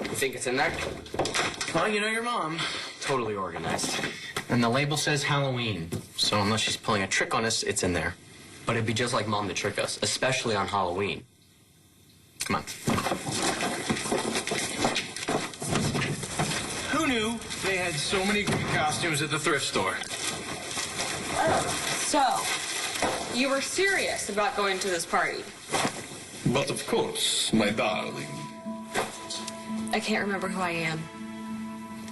You think it's in there? Well, you know your mom. Totally organized. And the label says Halloween. So unless she's pulling a trick on us, it's in there. But it'd be just like Mom to trick us, especially on Halloween. Come on. Who knew they had so many great costumes at the thrift store? So, you were serious about going to this party? But of course, my darling. I can't remember who I am.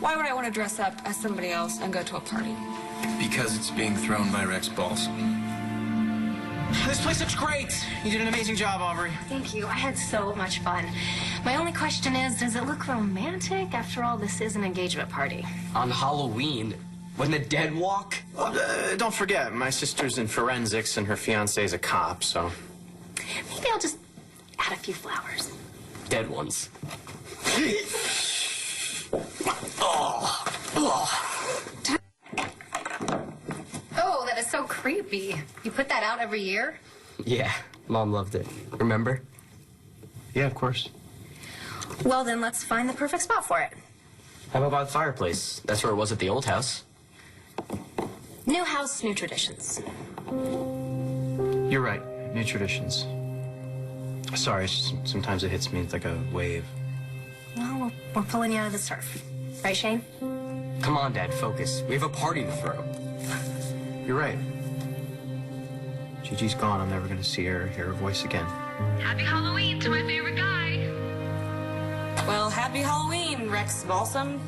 Why would I want to dress up as somebody else and go to a party? Because it's being thrown by Rex Balsam. This place looks great. You did an amazing job, Aubrey. Thank you. I had so much fun. My only question is, does it look romantic? After all, this is an engagement party. On Halloween, when the dead walk? Don't forget, my sister's in forensics and her fiancé's a cop, so... Maybe I'll just add a few flowers. Dead ones. Oh, that is so creepy. You put that out every year? Yeah, Mom loved it. Remember? Yeah, of course. Well, then let's find the perfect spot for it. How about by the fireplace? That's where it was at the old house. New house, new traditions. You're right. New traditions. Sorry, it's just, sometimes it hits me like a wave. Well, we're pulling you out of the surf. Right, Shane? Come on, Dad, focus. We have a party to throw. You're right. Gigi's gone. I'm never going to see her or hear her voice again. Happy Halloween to my favorite guy. Well, happy Halloween, Rex Balsam.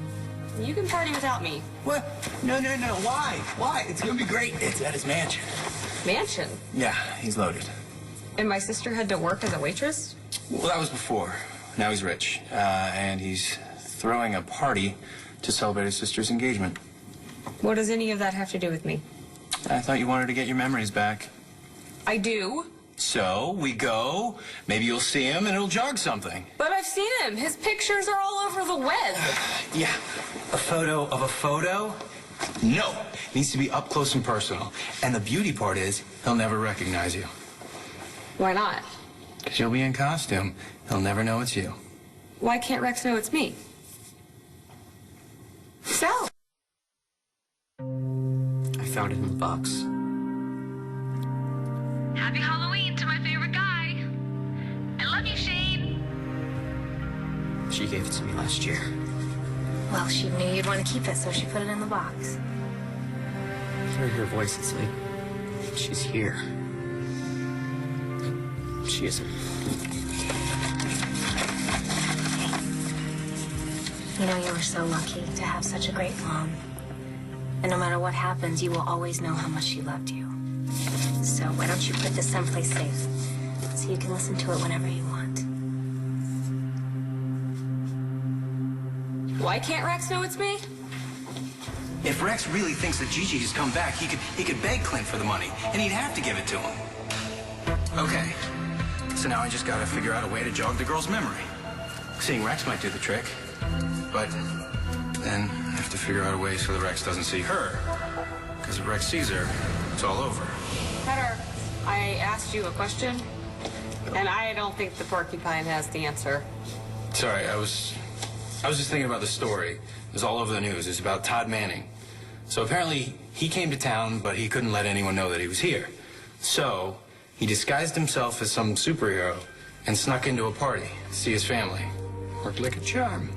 You can party without me. What? No. Why? Why? It's gonna be great. It's at his mansion. Mansion? Yeah, he's loaded. And my sister had to work as a waitress? Well, that was before. Now he's rich. And he's throwing a party to celebrate his sister's engagement. What does any of that have to do with me? I thought you wanted to get your memories back. I do. So, we go. Maybe you'll see him and it'll jog something. But I've seen him. His pictures are all over the web. Yeah. A photo of a photo? No. It needs to be up close and personal. And the beauty part is, he'll never recognize you. Why not? Because you'll be in costume. He'll never know it's you. Why can't Rex know it's me? So. I found it in the box. Happy Halloween to my favorite guy. I love you, Shane. She gave it to me last year. Well, she knew you'd want to keep it, so she put it in the box. I heard her voice. It's like she's here. She isn't. You know, you were so lucky to have such a great mom. And no matter what happens, you will always know how much she loved you. So why don't you put this someplace safe so you can listen to it whenever you want. Why can't Rex know it's me? If Rex really thinks that Gigi has come back, he could beg Clint for the money, and he'd have to give it to him. Okay, so now I just gotta figure out a way to jog the girl's memory. Seeing Rex might do the trick, but then I have to figure out a way so that Rex doesn't see her. Because if Rex sees her, it's all over. Heather, I asked you a question, and I don't think the porcupine has the answer. Sorry, I was just thinking about the story. It was all over the news. It's about Todd Manning. So apparently he came to town, but he couldn't let anyone know that he was here. So he disguised himself as some superhero and snuck into a party to see his family. Worked like a charm.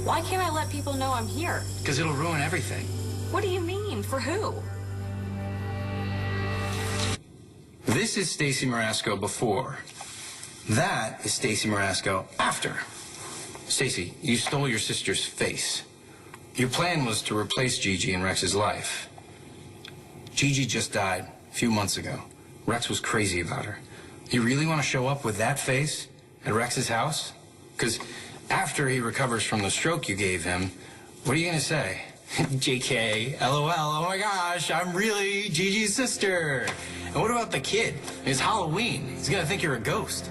Why can't I let people know I'm here? Because it'll ruin everything. What do you mean? For who? This is Stacy Marasco before. That is Stacy Marasco after. Stacy, you stole your sister's face. Your plan was to replace Gigi in Rex's life. Gigi just died a few months ago. Rex was crazy about her. You really want to show up with that face at Rex's house? Because after he recovers from the stroke you gave him, what are you going to say? JK, LOL, oh my gosh, I'm really Gigi's sister. And what about the kid? It's Halloween. He's going to think you're a ghost.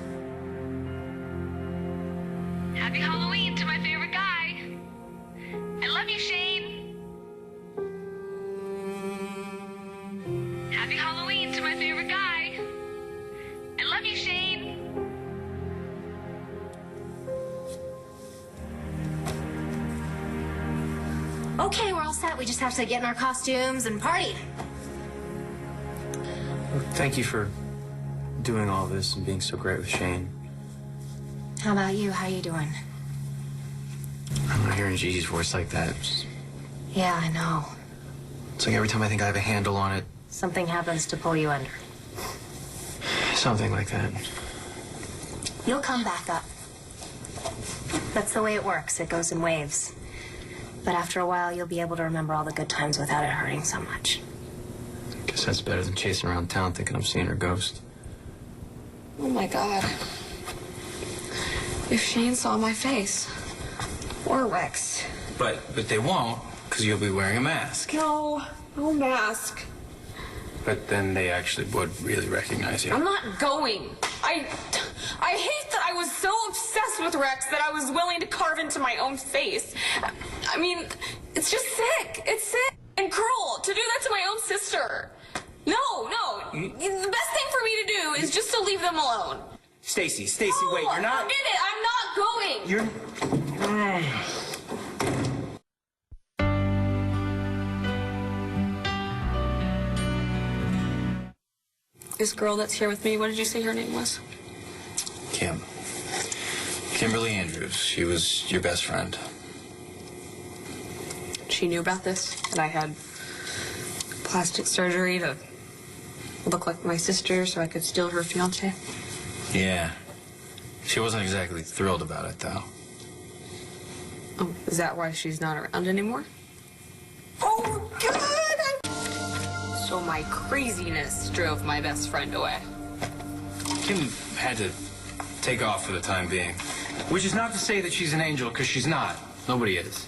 Happy Halloween to my favorite guy. I love you, Shane. Happy Halloween to my favorite guy. I love you, Shane. Okay, we're all set. We just have to get in our costumes and party. Well, thank you for doing all this and being so great with Shane. How about you? How you doing? I'm not hearing Gigi's voice like that. Yeah, I know. It's like every time I think I have a handle on it, Something happens to pull you under. something like that. You'll come back up. That's the way it works. It goes in waves. But after a while, you'll be able to remember all the good times without it hurting so much. Guess that's better than chasing around town thinking I'm seeing her ghost. Oh my God. If Shane saw my face. Or Rex. But they won't, because you'll be wearing a mask. No mask. But then they actually would really recognize you. I'm not going. I hate that I was so obsessed with Rex that I was willing to carve into my own face. I mean, it's just sick. It's sick and cruel to do that to my own sister. No. The best thing for me to do is just to leave them alone. Stacy, No, wait, you're not... Forget it. I'm not going. You're... This girl that's here with me, what did you say her name was? Kimberly Andrews. She was your best friend. She knew about this, that I had plastic surgery to look like my sister so I could steal her fiancé. Yeah. She wasn't exactly thrilled about it, though. Oh, is that why she's not around anymore? Oh, God! So my craziness drove my best friend away. Kim had to take off for the time being. Which is not to say that she's an angel, because she's not. Nobody is.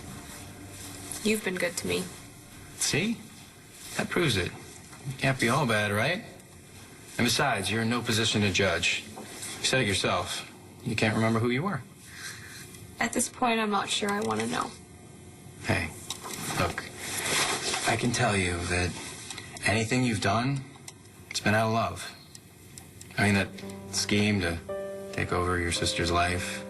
You've been good to me. See? That proves it. You can't be all bad, right? And besides, you're in no position to judge. You said it yourself. You can't remember who you were. At this point, I'm not sure I want to know. Hey, look, I can tell you that anything you've done, it's been out of love. I mean, that scheme to take over your sister's life,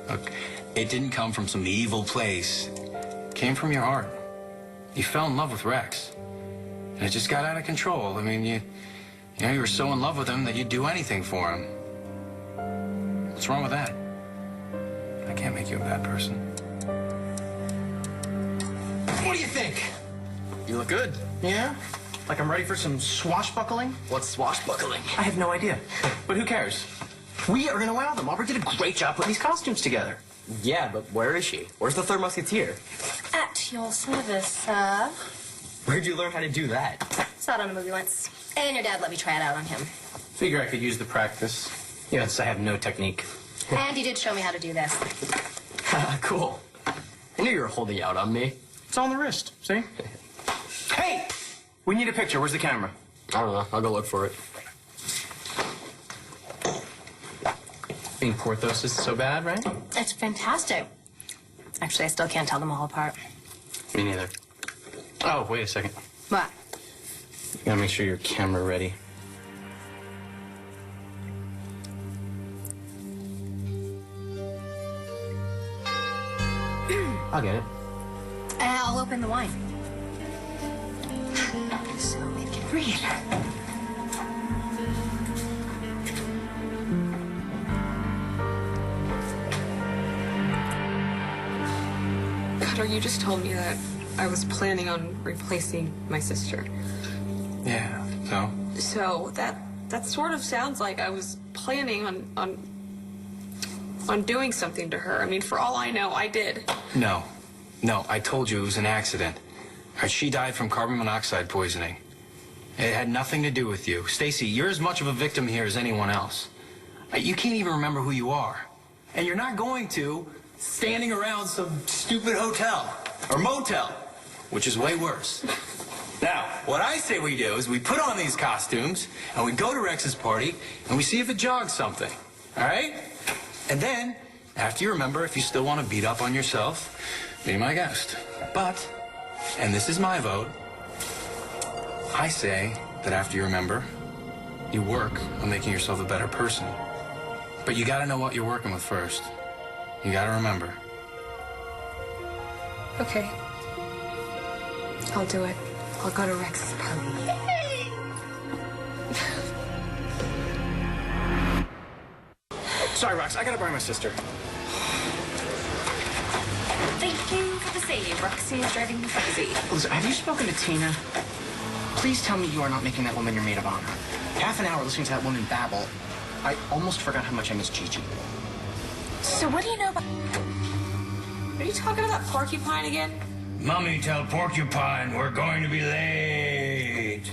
look, it didn't come from some evil place. It came from your heart. You fell in love with Rex. And it just got out of control. I mean, you were so in love with him that you'd do anything for him. What's wrong with that? I can't make you a bad person. What do you think? You look good. Yeah? Like I'm ready for some swashbuckling? What's swashbuckling? I have no idea. But who cares? We are gonna wow them. Aubrey did a great job putting these costumes together. Yeah, but where is she? Where's the third musketeer? At your service, sir. Where'd you learn how to do that? Saw it on a movie once. And your dad let me try it out on him. Figure I could use the practice. Yes, I have no technique. And he did show me how to do this. Cool. I knew you were holding out on me. It's on the wrist, see? Hey! We need a picture. Where's the camera? I don't know. I'll go look for it. Being Porthos is so bad, right? It's fantastic. Actually, I still can't tell them all apart. Me neither. Oh, wait a second. What? You gotta make sure your camera ready. I'll get it. I'll open the wine. So we can read. Cutter, you just told me that I was planning on replacing my sister. Yeah, so? So that sort of sounds like I was planning on doing something to her. I mean, for all I know, I did. No, I told you it was an accident. She died from carbon monoxide poisoning. It had nothing to do with you. Stacy, you're as much of a victim here as anyone else. You can't even remember who you are. And you're not going to standing around some stupid hotel or motel, which is way worse. Now, what I say we do is we put on these costumes and we go to Rex's party and we see if it jogs something, all right? And then, after you remember, if you still want to beat up on yourself, be my guest. But, and this is my vote, I say that after you remember, you work on making yourself a better person. But you gotta know what you're working with first. You gotta remember. Okay. I'll do it. I'll go to Rex's party. Sorry, Rox, I gotta borrow my sister. Thank you for the save. Roxy is driving me crazy. Listen, have you spoken to Tina? Please tell me you are not making that woman your maid of honor. Half an hour listening to that woman babble. I almost forgot how much I miss Gigi. So what do you know about... Are you talking about Porcupine again? Mummy, tell Porcupine we're going to be late.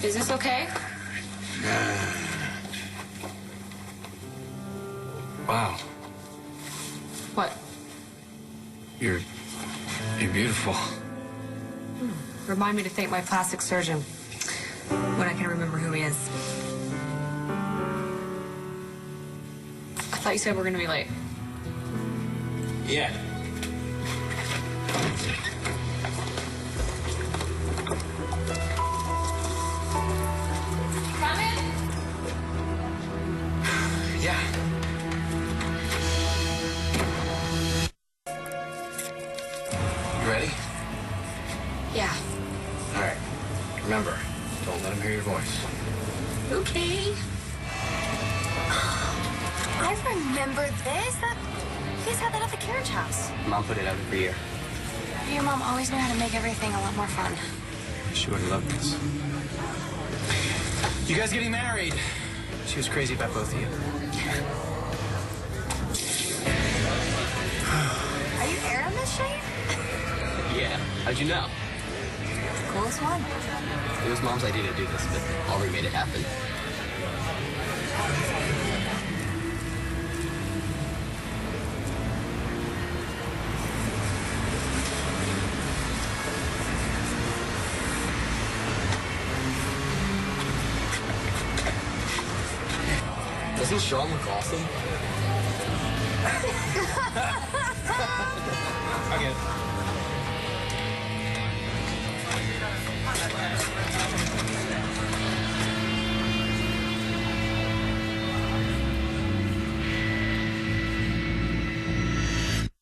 Is this okay? Wow. What? You're beautiful. Remind me to thank my plastic surgeon when I can remember who he is. I thought you said we're going to be late. Yeah. Come in. Yeah. You ready? Yeah. All right. Remember, don't let him hear your voice. Okay. I remember this. You guys had that at the carriage house. Mom put it out every year. Your mom always knew how to make everything a lot more fun. She would have loved this. You guys getting married? She was crazy about both of you. Are you airing this shade? Yeah. How'd you know? Coolest one. It was Mom's idea to do this, but Aubrey made it happen. Doesn't Sean look awesome?